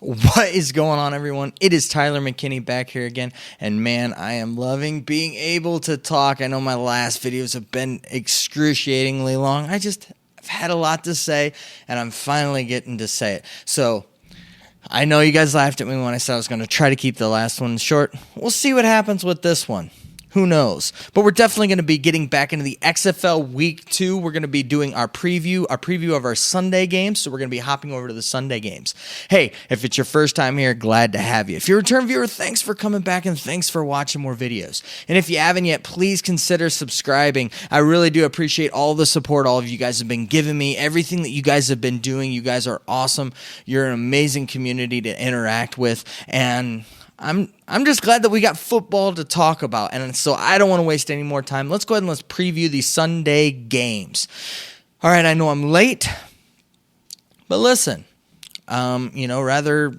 What is going on, everyone? It is Tyler McKinney back here again, and man, I am loving being able to talk. I know my last videos have been excruciatingly long. I've had a lot to say, and I'm finally getting to say it. So, I know you guys laughed at me when I said I was going to try to keep the last one short. We'll see what happens with this one. Who knows? But we're definitely going to be getting back into the XFL Week 2. We're going to be doing our preview of our Sunday games. So we're going to be hopping over to the Sunday games. Hey, if it's your first time here, glad to have you. If you're a return viewer, thanks for coming back and thanks for watching more videos. And if you haven't yet, please consider subscribing. I really do appreciate all the support all of you guys have been giving me, everything that you guys have been doing. You guys are awesome. You're an amazing community to interact with, and I'm just glad that we got football to talk about, and so I don't want to waste any more time. Let's go ahead and let's preview the Sunday games. All right, I know I'm late, but listen, rather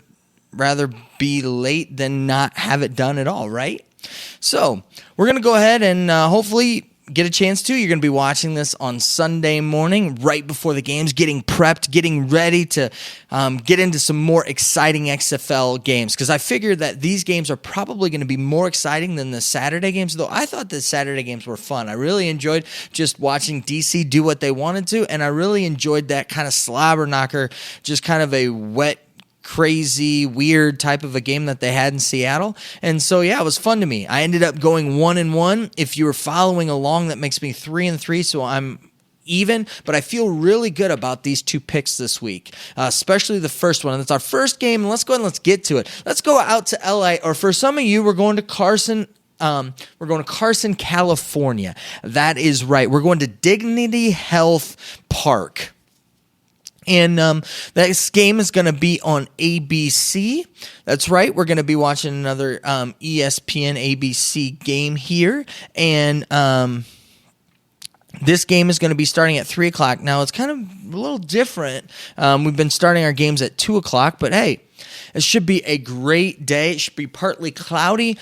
be late than not have it done at all, right? So we're gonna go ahead and hopefully get a chance to. You're going to be watching this on Sunday morning, right before the games, getting prepped, getting ready to get into some more exciting XFL games, because I figured that these games are probably going to be more exciting than the Saturday games, though I thought the Saturday games were fun. I really enjoyed just watching DC do what they wanted to, and I really enjoyed that kind of slobber knocker, just kind of a wet, crazy, weird type of a game that they had in Seattle. And so, yeah, it was fun to me. I ended up going 1-1. If you were following along, that makes me 3-3, so I'm even, but I feel really good about these two picks this week, especially the first one. And it's our first game, and let's go ahead and let's get to it. Let's go out to LA, or for some of you, we're going to Carson. We're going to Carson, California. That is right. We're going to Dignity Health Park. And this game is going to be on ABC. That's right. We're going to be watching another ESPN ABC game here. And this game is going to be starting at 3 o'clock. Now, it's kind of a little different. We've been starting our games at 2 o'clock. But, hey, it should be a great day. It should be partly cloudy.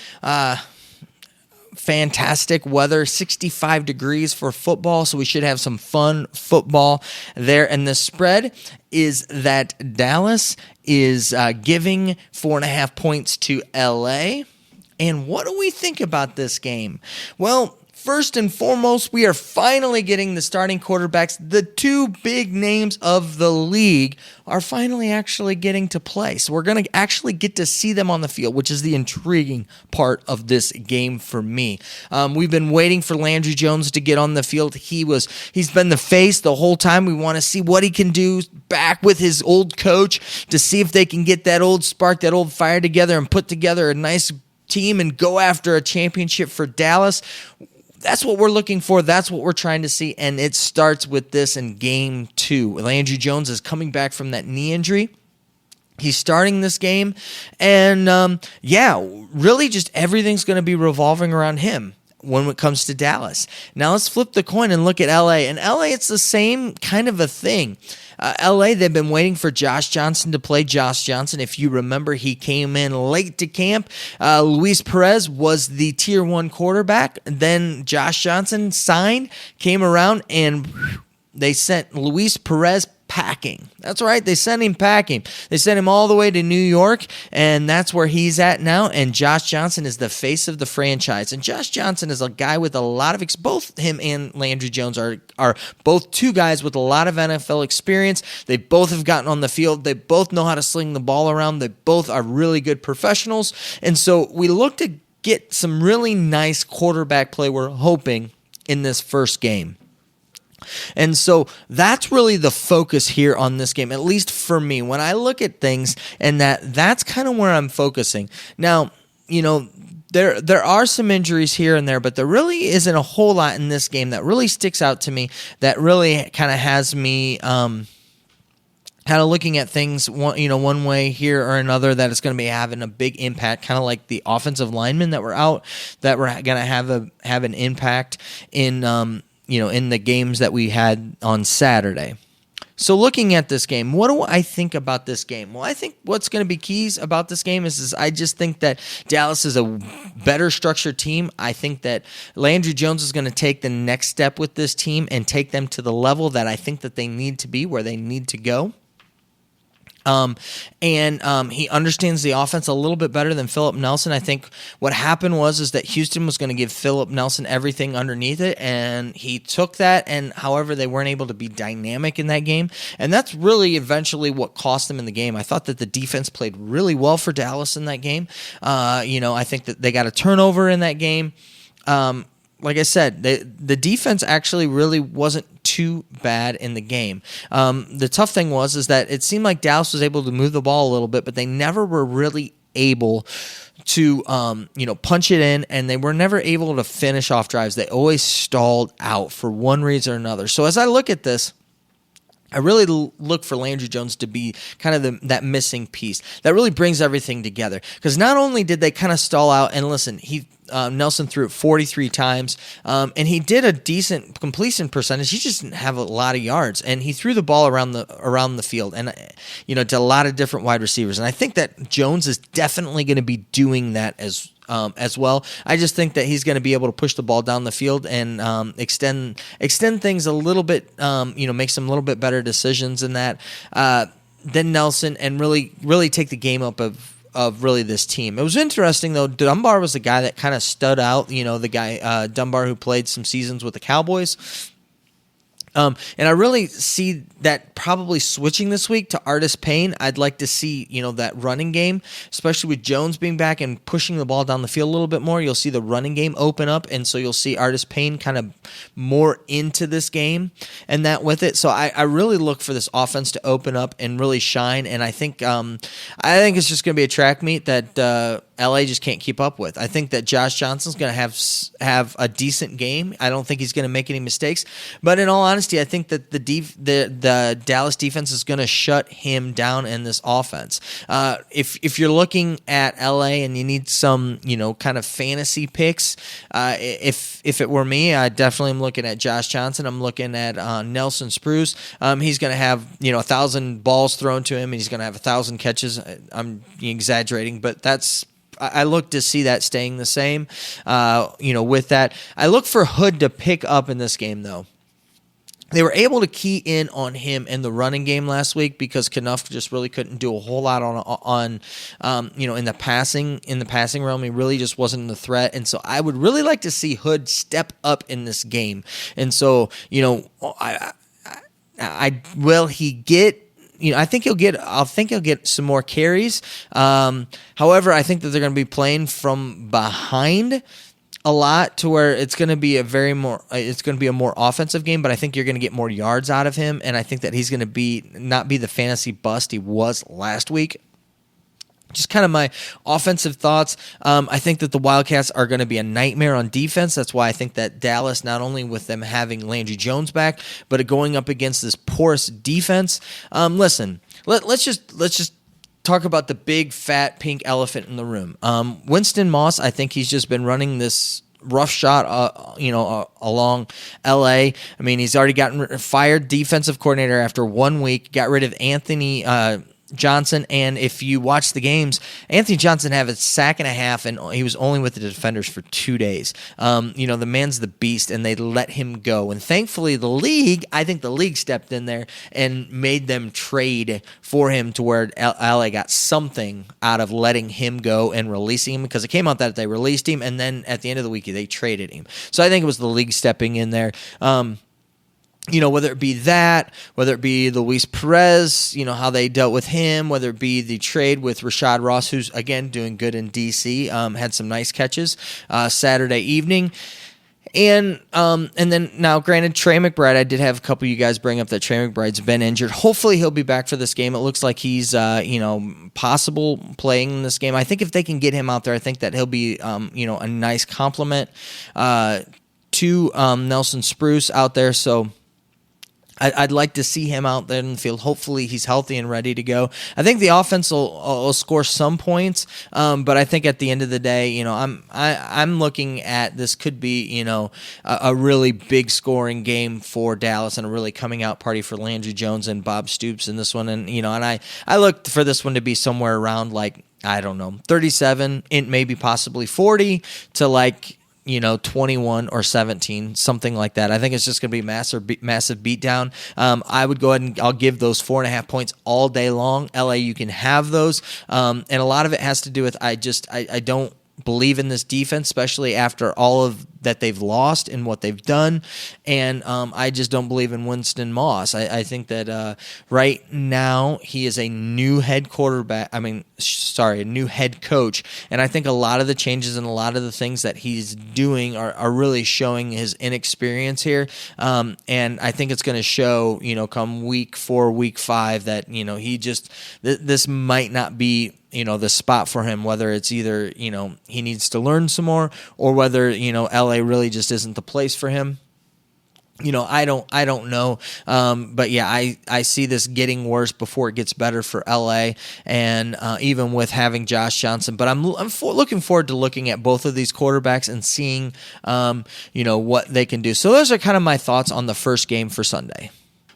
Fantastic weather, 65 degrees for football, so we should have some fun football there. And the spread is that Dallas is giving 4.5 points to LA. And what do we think about this game? Well, first and foremost, we are finally getting the starting quarterbacks. The two big names of the league are finally actually getting to play. So we're going to actually get to see them on the field, which is the intriguing part of this game for me. We've been waiting for Landry Jones to get on the field. He's been the face the whole time. We want to see what he can do back with his old coach to see if they can get that old spark, that old fire together and put together a nice team and go after a championship for Dallas. That's what we're looking for. That's what we're trying to see, and it starts with this in Game 2. Landry Jones is coming back from that knee injury. He's starting this game, and really just everything's going to be revolving around him when it comes to Dallas. Now let's flip the coin and look at LA. And LA, it's the same kind of a thing. LA, they've been waiting for Josh Johnson to play. Josh Johnson, if you remember, he came in late to camp. Luis Perez was the Tier 1 quarterback. Then Josh Johnson signed, came around, and they sent Luis Perez packing. That's right, they sent him packing. They sent him all the way to New York, and that's where he's at now. And Josh Johnson is the face of the franchise. And Josh Johnson is a guy with a lot of both him and Landry Jones are both two guys with a lot of NFL experience. They both have gotten on the field. They both know how to sling the ball around. They both are really good professionals. And so we look to get some really nice quarterback play, we're hoping, in this first game. And so that's really the focus here on this game, at least for me. When I look at things, and that's kind of where I'm focusing. Now, there are some injuries here and there, but there really isn't a whole lot in this game that really sticks out to me, that really kind of has me kind of looking at things one way here or another, that it's going to be having a big impact, kind of like the offensive linemen that were out, that were going to have an impact in in the games that we had on Saturday. So looking at this game, what do I think about this game? Well, I think what's going to be keys about this game is I just think that Dallas is a better structured team. I think that Landry Jones is going to take the next step with this team and take them to the level that I think that they need to be, where they need to go. He understands the offense a little bit better than Philip Nelson. I think what happened was that Houston was going to give Philip Nelson everything underneath it, and he took that, and however, they weren't able to be dynamic in that game, and that's really eventually what cost them in the game. I thought that the defense played really well for Dallas in that game. I think that they got a turnover in that game. Like I said, the defense actually really wasn't too bad in the game. The tough thing was that it seemed like Dallas was able to move the ball a little bit, but they never were really able to punch it in, and they were never able to finish off drives. They always stalled out for one reason or another. So as I look at this, I really look for Landry Jones to be kind of that missing piece that really brings everything together. Because not only did they kind of stall out, and listen, Nelson threw it 43 times, and he did a decent completion percentage. He just didn't have a lot of yards, and he threw the ball around the field, and to a lot of different wide receivers. And I think that Jones is definitely going to be doing that as well. I just think that he's going to be able to push the ball down the field and extend things a little bit, make some little bit better decisions in that than Nelson, and really take the game up of really this team. It was interesting, though. Dunbar was the guy that kind of stood out, the guy Dunbar who played some seasons with the Cowboys. And I really see that probably switching this week to Artis Payne. I'd like to see, that running game, especially with Jones being back and pushing the ball down the field a little bit more. You'll see the running game open up, and so you'll see Artis Payne kind of more into this game and that with it. So I really look for this offense to open up and really shine, and I think it's just going to be a track meet that LA just can't keep up with. I think that Josh Johnson's going to have a decent game. I don't think he's going to make any mistakes, but in all honesty, I think that the Dallas defense is going to shut him down in this offense. If you're looking at LA and you need some kind of fantasy picks, if it were me, I definitely am looking at Josh Johnson. I'm looking at Nelson Spruce. He's going to have 1,000 balls thrown to him, and he's going to have 1,000 catches. I'm exaggerating, but I look to see that staying the same. With that, I look for Hood to pick up in this game, though. They were able to key in on him in the running game last week because Kickoff just really couldn't do a whole lot on in the passing realm. He really just wasn't the threat, and so I would really like to see Hood step up in this game. And so will he get? I think he'll get some more carries. However, I think that they're going to be playing from behind a lot to where it's going to be a more offensive game, but I think you're going to get more yards out of him, and I think that he's going to not be the fantasy bust he was last week. Just kind of my offensive thoughts. I think that the Wildcats are going to be a nightmare on defense. That's why I think that Dallas, not only with them having Landry Jones back, but going up against this porous defense. Listen, let's just talk about the big fat pink elephant in the room. Winston Moss, I think he's just been running this rough shot, along LA. I mean, he's already gotten fired defensive coordinator after 1 week, got rid of Anthony Johnson, and if you watch the games, Anthony Johnson had a sack and a half, and he was only with the defenders for 2 days. The man's the beast, and they let him go. And thankfully, I think the league stepped in there and made them trade for him to where LA got something out of letting him go and releasing him, because it came out that they released him, and then at the end of the week, they traded him. So I think it was the league stepping in there. Whether it be that, whether it be Luis Perez, how they dealt with him, whether it be the trade with Rashad Ross, who's, again, doing good in D.C., had some nice catches Saturday evening. And then now, granted, Trey McBride, I did have a couple of you guys bring up that Trey McBride's been injured. Hopefully he'll be back for this game. It looks like he's, possible playing in this game. I think if they can get him out there, I think that he'll be, a nice compliment to Nelson Spruce out there. So I'd like to see him out there in the field. Hopefully he's healthy and ready to go. I think the offense will score some points, but I think at the end of the day, I'm looking at this could be a really big scoring game for Dallas and a really coming out party for Landry Jones and Bob Stoops in this one. And and I looked for this one to be somewhere around 37 and maybe possibly 40 to 21 or 17, something like that. I think it's just going to be massive beatdown. I would go ahead and I'll give those 4.5 points all day long. LA, you can have those. And a lot of it has to do with I don't believe in this defense, especially after all of that they've lost and what they've done. And I just don't believe in Winston Moss. I think that right now he is a new head a new head coach. And I think a lot of the changes and a lot of the things that he's doing are really showing his inexperience here. And I think it's going to show, come week 4, week 5, that, this might not be the spot for him, whether it's either, he needs to learn some more, or whether, LA really just isn't the place for him. I don't know. But yeah, I see this getting worse before it gets better for LA, and even with having Josh Johnson. But I'm looking forward to looking at both of these quarterbacks and seeing, what they can do. So those are kind of my thoughts on the first game for Sunday.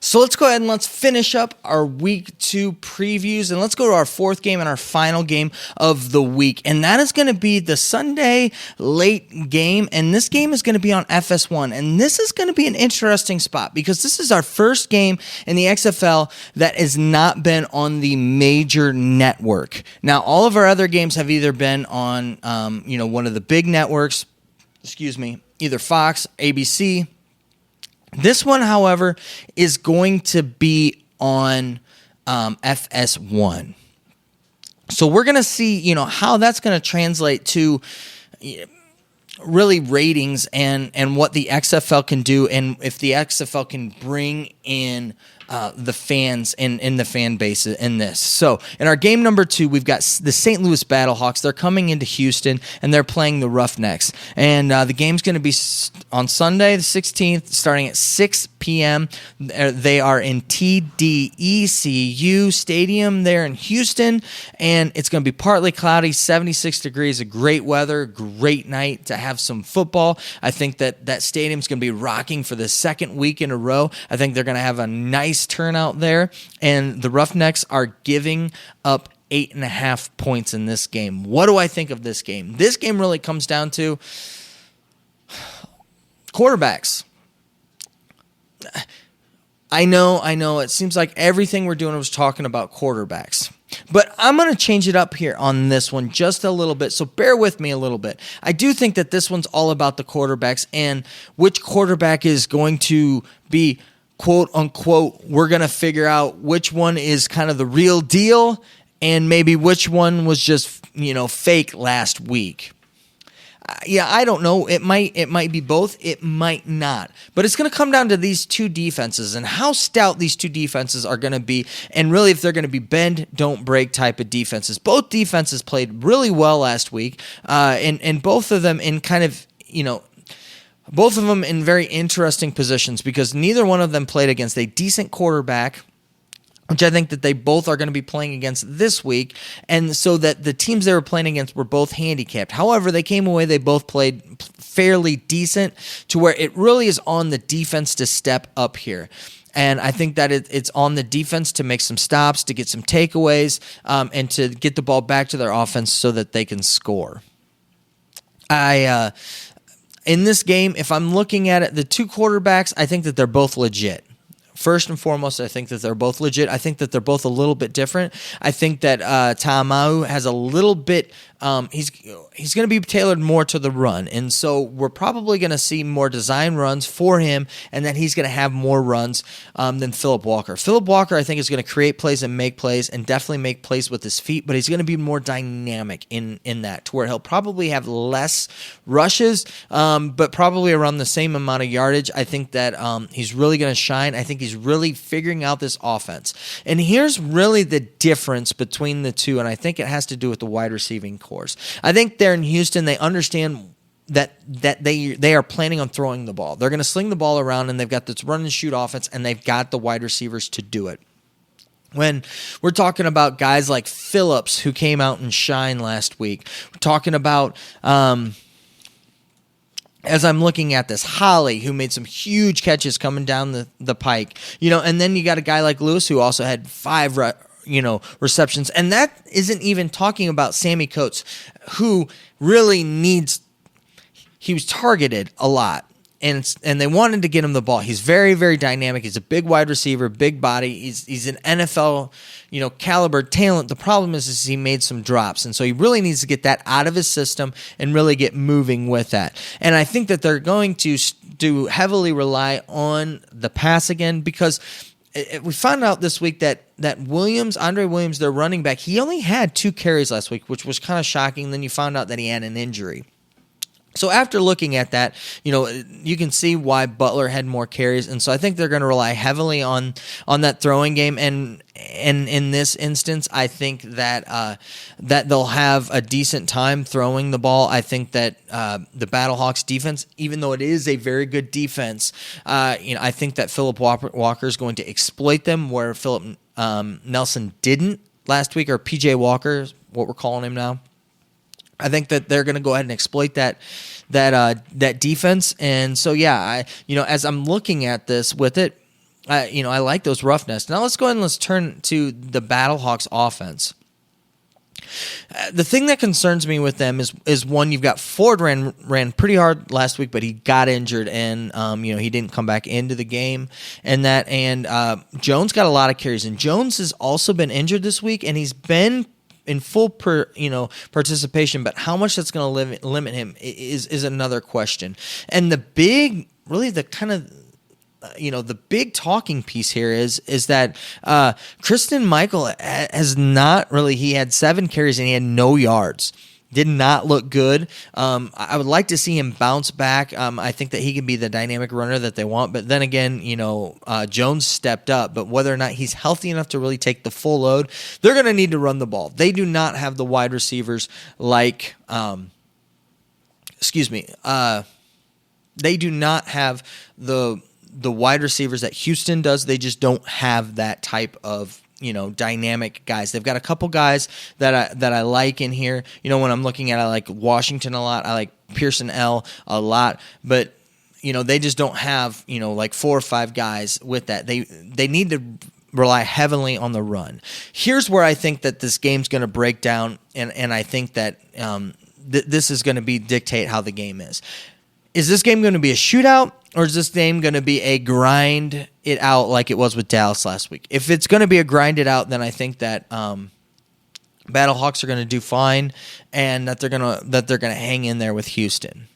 So let's go ahead and let's finish up our week 2 previews, and let's go to our 4th game and our final game of the week. And that is going to be the Sunday late game. And this game is going to be on FS1. And this is going to be an interesting spot because this is our first game in the XFL that has not been on the major network. Now, all of our other games have either been on, one of the big networks, either Fox, ABC. This one, however, is going to be on FS1. So we're going to see, how that's going to translate to really ratings and what the XFL can do, and if the XFL can bring in the fans in the fan base in this. So in our game number 2, we've got the St. Louis Battlehawks. They're coming into Houston, and they're playing the Roughnecks. And the game's going to be on Sunday the 16th, starting at 6 p.m. They are in TDECU Stadium there in Houston, and it's going to be partly cloudy, 76 degrees, a great weather, great night to have some football. I think that stadium's going to be rocking for the second week in a row. I think they're going to have a nice turnout there, and the Roughnecks are giving up 8.5 points in this game. What do I think of this game? This game really comes down to quarterbacks. I know. It seems like everything we're doing was talking about quarterbacks. But I'm going to change it up here on this one just a little bit, so bear with me a little bit. I do think that this one's all about the quarterbacks and which quarterback is going to be, quote unquote, we're going to figure out which one is kind of the real deal and maybe which one was just, fake last week. I don't know. It might be both. It might not. But it's going to come down to these two defenses and how stout these two defenses are going to be, and really if they're going to be bend, don't break type of defenses. Both defenses played really well last week, and both of them in kind of, both of them in very interesting positions because neither one of them played against a decent quarterback, which I think that they both are going to be playing against this week, and so that the teams they were playing against were both handicapped. However, they came away, they both played fairly decent to where it really is on the defense to step up here. And I think that it's on the defense to make some stops, to get some takeaways, and to get the ball back to their offense so that they can score. In this game, if I'm looking at it, the two quarterbacks, I think that they're both legit. First and foremost, I think that they're both legit. I think that they're both a little bit different. I think that Ta'amau has a little bit. He's going to be tailored more to the run, and so we're probably going to see more design runs for him, and then he's going to have more runs than Philip Walker. Philip Walker, I think, is going to create plays and make plays, and definitely make plays with his feet, but he's going to be more dynamic in that, to where he'll probably have less rushes, but probably around the same amount of yardage. I think that he's really going to shine. I think he's really figuring out this offense, and here's really the difference between the two, and I think it has to do with the wide receiving course. I think there in Houston, they understand that they are planning on throwing the ball. They're going to sling the ball around, and they've got this run and shoot offense, and they've got the wide receivers to do it. When we're talking about guys like Phillips, who came out and shined last week, we're talking about, as I'm looking at this, Holly, who made some huge catches coming down the pike, and then you got a guy like Lewis, who also had 5 receptions. And that isn't even talking about Sammy Coates, who really needs, he was targeted a lot. And they wanted to get him the ball. He's very, very dynamic. He's a big wide receiver, big body. He's an NFL, caliber talent. The problem is he made some drops, and so he really needs to get that out of his system and really get moving with that. And I think that they're going to heavily rely on the pass again, because we found out this week that Andre Williams, their running back, he only had 2 carries last week, which was kind of shocking. Then you found out that he had an injury. So after looking at that, you can see why Butler had more carries, and so I think they're going to rely heavily on that throwing game. And in this instance, I think that they'll have a decent time throwing the ball. I think that the Battlehawks defense, even though it is a very good defense, I think that Philip Walker is going to exploit them where Philip Nelson didn't last week, or PJ Walker, what we're calling him now. I think that they're going to go ahead and exploit that defense, and so as I'm looking at this with it, I like those Roughnecks. Now let's go ahead and let's turn to the Battlehawks offense. The thing that concerns me with them is one, you've got Ford ran pretty hard last week, but he got injured, and he didn't come back into the game, and Jones got a lot of carries, and Jones has also been injured this week, and he's been in full participation, but how much that's going to limit him is another question. And the big talking piece here is that Christian Michael has not really. He had 7 carries and he had no yards. Did not look good. I would like to see him bounce back. I think that he can be the dynamic runner that they want. But then again, Jones stepped up. But whether or not he's healthy enough to really take the full load, they're going to need to run the ball. They do not have the wide receivers like, they do not have the wide receivers that Houston does. They just don't have that type of dynamic guys. They've got a couple guys that I like in here. When I'm looking at, I like Washington a lot. I like Pearson L a lot, but they just don't have like 4 or 5 guys with that. They need to rely heavily on the run. Here's where I think that this game's going to break down, and I think that this is going to dictate how the game is. Is this game going to be a shootout, or is this game going to be a grind it out like it was with Dallas last week? If it's going to be a grind it out, then I think that Battlehawks are going to do fine, and that they're going to hang in there with Houston.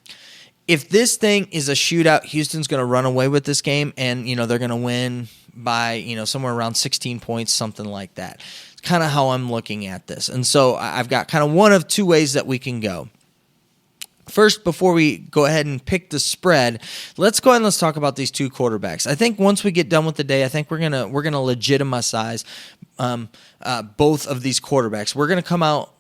If this thing is a shootout, Houston's going to run away with this game, and they're going to win by somewhere around 16 points, something like that. It's kind of how I'm looking at this, and so I've got kind of one of 2 ways that we can go. First, before we go ahead and pick the spread, let's go ahead and let's talk about these 2 quarterbacks. I think once we get done with the day, I think we're gonna legitimize both of these quarterbacks. We're gonna come out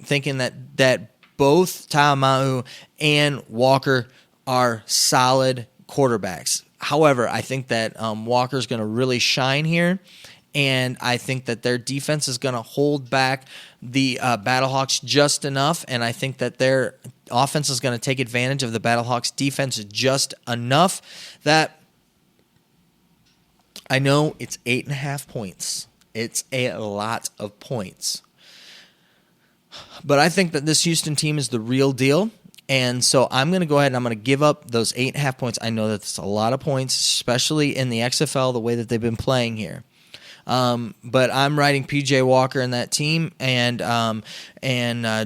thinking that both Ta'amau and Walker are solid quarterbacks. However, I think that Walker's gonna really shine here. And I think that their defense is going to hold back the Battlehawks just enough, and I think that their offense is going to take advantage of the Battlehawks defense just enough that I know it's 8.5 points. It's a lot of points. But I think that this Houston team is the real deal. And so I'm going to go ahead and I'm going to give up those 8.5 points. I know that's a lot of points, especially in the XFL, the way that they've been playing here. But I'm riding PJ Walker in that team, and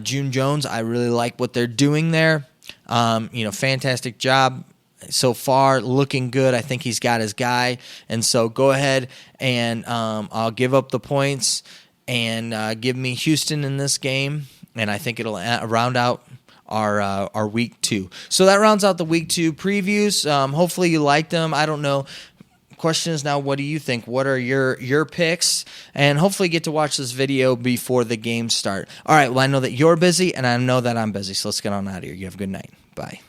June Jones. I really like what they're doing there. Fantastic job so far, looking good. I think he's got his guy, and so go ahead and I'll give up the points and give me Houston in this game, and I think it'll round out our week 2. So that rounds out the week 2 previews. Hopefully you liked them. I don't know. Question is now, what do you think? What are your picks? And hopefully get to watch this video before the games start. All right, well, I know that you're busy, and I know that I'm busy, so let's get on out of here. You have a good night. Bye.